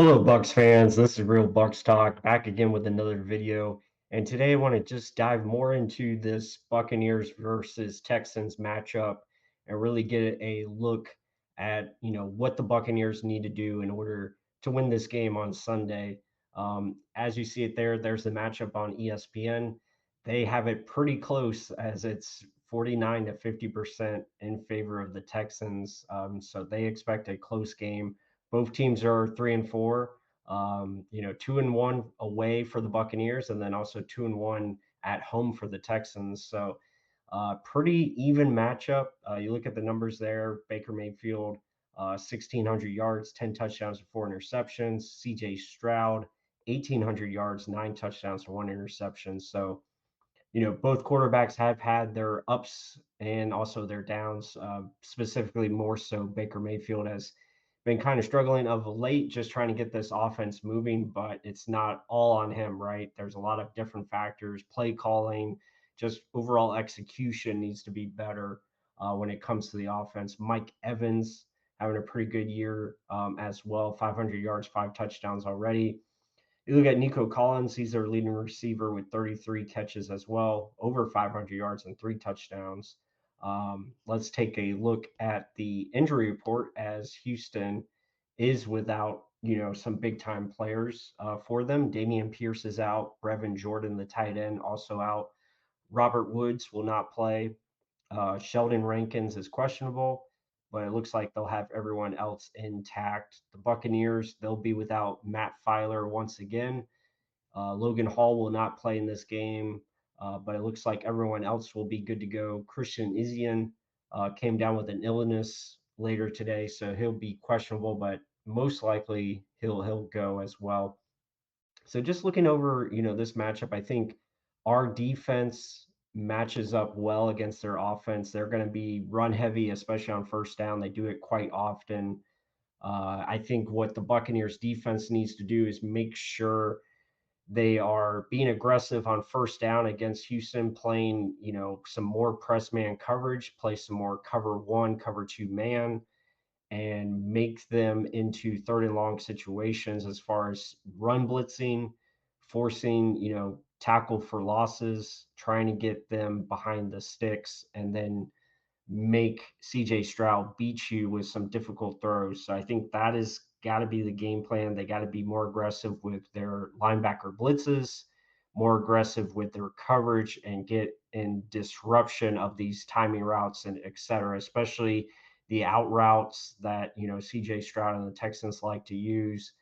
Hello, Bucks fans. This is Real Bucks Talk back again with another video. And today I want to just dive more into this Buccaneers versus Texans matchup and really get a look at what the Buccaneers need to do in order to win this game on Sunday. As you see it there's the matchup on ESPN. They have it pretty close as it's 49 to 50% in favor of the Texans. So they expect a close game. Both teams are 3-4. 2-1 away for the Buccaneers, and then also 2-1 at home for the Texans. So, pretty even matchup. You look at the numbers there. Baker Mayfield, 1,600 yards, 10 touchdowns, and 4 interceptions. C.J. Stroud, 1,800 yards, 9 touchdowns, for 1 interception. So, both quarterbacks have had their ups and also their downs. Specifically, more so Baker Mayfield has been kind of struggling of late, just trying to get this offense moving, but it's not all on him, right? There's a lot of different factors, play calling, just overall execution needs to be better when it comes to the offense. Mike Evans having a pretty good year as well, 500 yards, 5 touchdowns already. You look at Nico Collins, he's their leading receiver with 33 catches as well, over 500 yards and 3 touchdowns. Let's take a look at the injury report as Houston is without, some big time players for them. Damian Pierce is out. Brevin Jordan, the tight end, also out. Robert Woods will not play. Sheldon Rankins is questionable, but it looks like they'll have everyone else intact. The Buccaneers, they'll be without Matt Filer once again. Logan Hall will not play in this game, but it looks like everyone else will be good to go. Christian Isian came down with an illness later today, so he'll be questionable, but most likely he'll go as well. So just looking over, this matchup, I think our defense matches up well against their offense. They're going to be run heavy, especially on first down. They do it quite often. I think what the Buccaneers defense needs to do is make sure they are being aggressive on first down against Houston, playing, some more press man coverage, play some more cover one, cover two man, and make them into third and long situations as far as run blitzing, forcing, tackle for losses, trying to get them behind the sticks, and then make CJ Stroud beat you with some difficult throws. So I think that is got to be the game plan. They got to be more aggressive with their linebacker blitzes, more aggressive with their coverage, and get in disruption of these timing routes and et cetera, especially the out routes that CJ Stroud and the Texans like to use.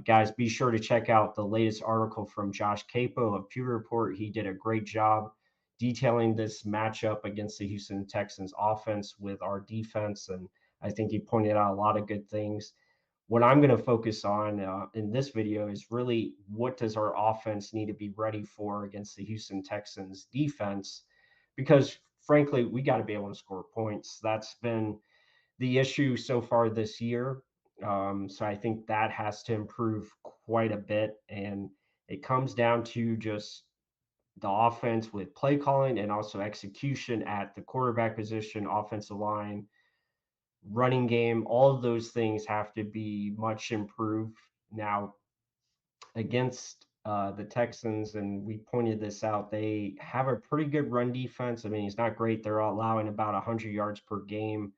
Guys, be sure to check out the latest article from Josh Capo of Pewter Report. He did a great job detailing this matchup against the Houston Texans offense with our defense. And I think he pointed out a lot of good things. What I'm going to focus on in this video is really what does our offense need to be ready for against the Houston Texans defense? Because frankly, we got to be able to score points. That's been the issue so far this year. So I think that has to improve quite a bit. And it comes down to just the offense with play calling and also execution at the quarterback position, offensive line, running game. All of those things have to be much improved. Now, against the Texans, and we pointed this out, they have a pretty good run defense. I mean, it's not great. They're allowing about 100 yards per game.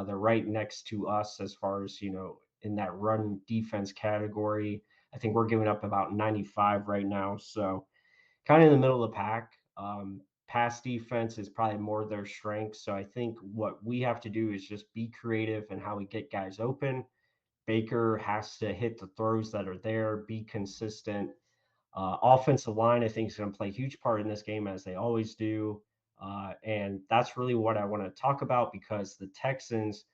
They're right next to us as far as, in that run defense category. I think we're giving up about 95 right now. So, kind of in the middle of the pack. Pass defense is probably more their strength. So I think what we have to do is just be creative in how we get guys open. Baker has to hit the throws that are there, be consistent. Offensive line, I think, is going to play a huge part in this game, as they always do. And that's really what I want to talk about because the Texans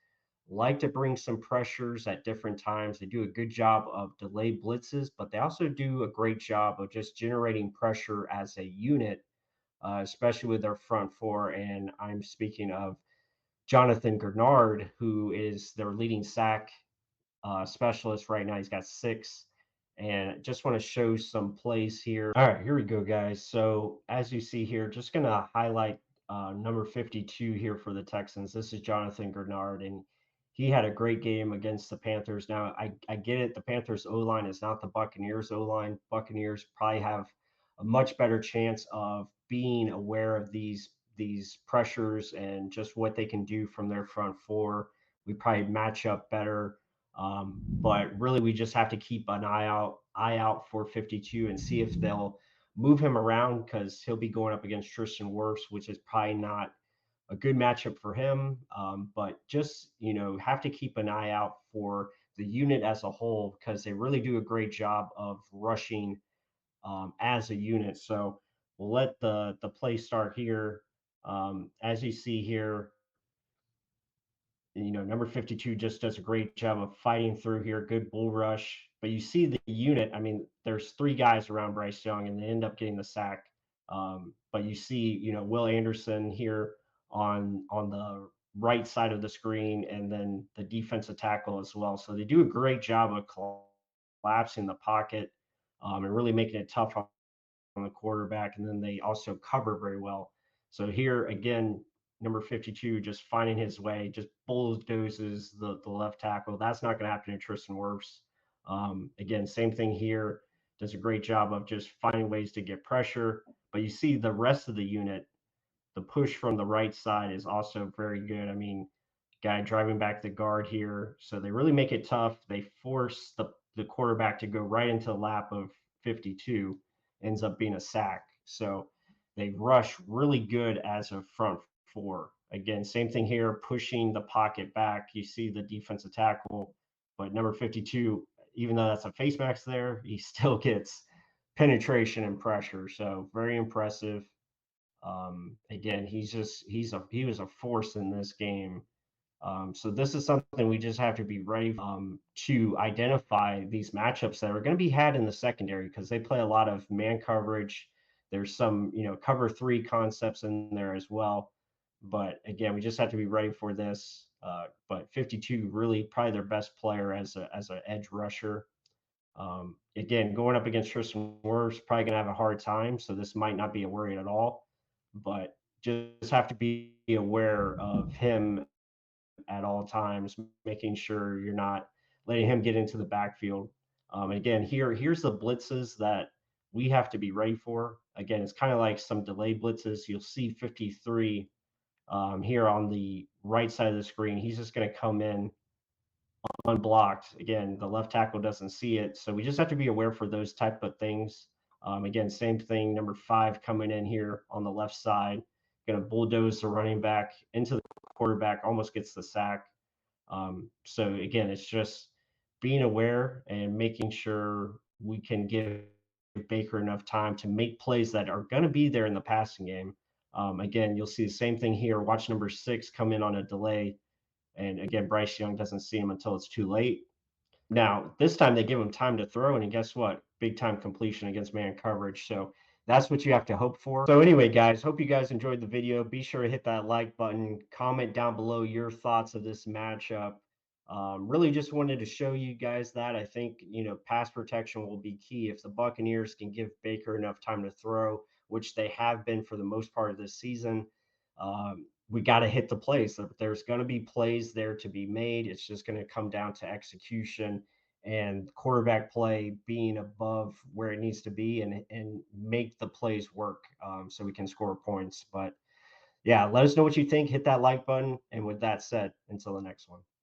like to bring some pressures at different times. They do a good job of delayed blitzes, but they also do a great job of just generating pressure as a unit, especially with their front four. And I'm speaking of Jonathan Gernard, who is their leading sack specialist right now. He's got 6. And just want to show some plays here. All right, here we go, guys. So as you see here, just going to highlight number 52 here for the Texans. This is Jonathan Gernard, and he had a great game against the Panthers. Now, I get it. The Panthers O line is not the Buccaneers O line. Buccaneers probably have a much better chance of being aware of these pressures and just what they can do from their front four. We probably match up better. But really, we just have to keep an eye out for 52 and see if they'll move him around because he'll be going up against Tristan Wirfs, which is probably not a good matchup for him. But just have to keep an eye out for the unit as a whole because they really do a great job of rushing as a unit. So we'll let the play start here. As you see here, number 52 just does a great job of fighting through here. Good bull rush. But you see the unit. I mean, there's three guys around Bryce Young, and they end up getting the sack. But you see, Will Anderson here on the right side of the screen, and then the defensive tackle as well. So they do a great job of collapsing the pocket and really making it tough on the quarterback, and then they also cover very well. So here again, number 52 just finding his way, just bulldozes the left tackle. That's not going to happen to Tristan Wirfs. Again, same thing here. Does a great job of just finding ways to get pressure. But you see the rest of the unit, the push from the right side is also very good. I mean, guy driving back the guard here. So they really make it tough. They force the quarterback to go right into the lap of 52, ends up being a sack. So they rush really good as a front four. Again, same thing here, pushing the pocket back. You see the defensive tackle, but number 52, even though that's a face mask there, he still gets penetration and pressure. So very impressive. Again, he was a force in this game. So this is something we just have to be ready to identify these matchups that are going to be had in the secondary because they play a lot of man coverage. There's some cover three concepts in there as well. But again, we just have to be ready for this. But 52 really probably their best player as an edge rusher. Again, going up against Tristan Wirfs, probably going to have a hard time. So this might not be a worry at all. But just have to be aware of him at all times, making sure you're not letting him get into the backfield. And again, here's the blitzes that we have to be ready for. Again, it's kind of like some delayed blitzes. You'll see 53 here on the right side of the screen. He's just going to come in unblocked. Again, the left tackle doesn't see it. So we just have to be aware for those type of things. Again, same thing, number 5 coming in here on the left side, going to bulldoze the running back into the quarterback, almost gets the sack. So again, it's just being aware and making sure we can give Baker enough time to make plays that are going to be there in the passing game. Again, you'll see the same thing here. Watch number 6 come in on a delay. And again, Bryce Young doesn't see him until it's too late. Now, this time they give him time to throw, and guess what? Big time completion against man coverage. So that's what you have to hope for. So anyway, guys, hope you guys enjoyed the video. Be sure to hit that like button. Comment down below your thoughts of this matchup. Really just wanted to show you guys that. I think, pass protection will be key. If the Buccaneers can give Baker enough time to throw, which they have been for the most part of this season, we got to hit the plays. There's going to be plays there to be made. It's just going to come down to execution and quarterback play being above where it needs to be and make the plays work so we can score points. But yeah, let us know what you think. Hit that like button. And with that said, until the next one.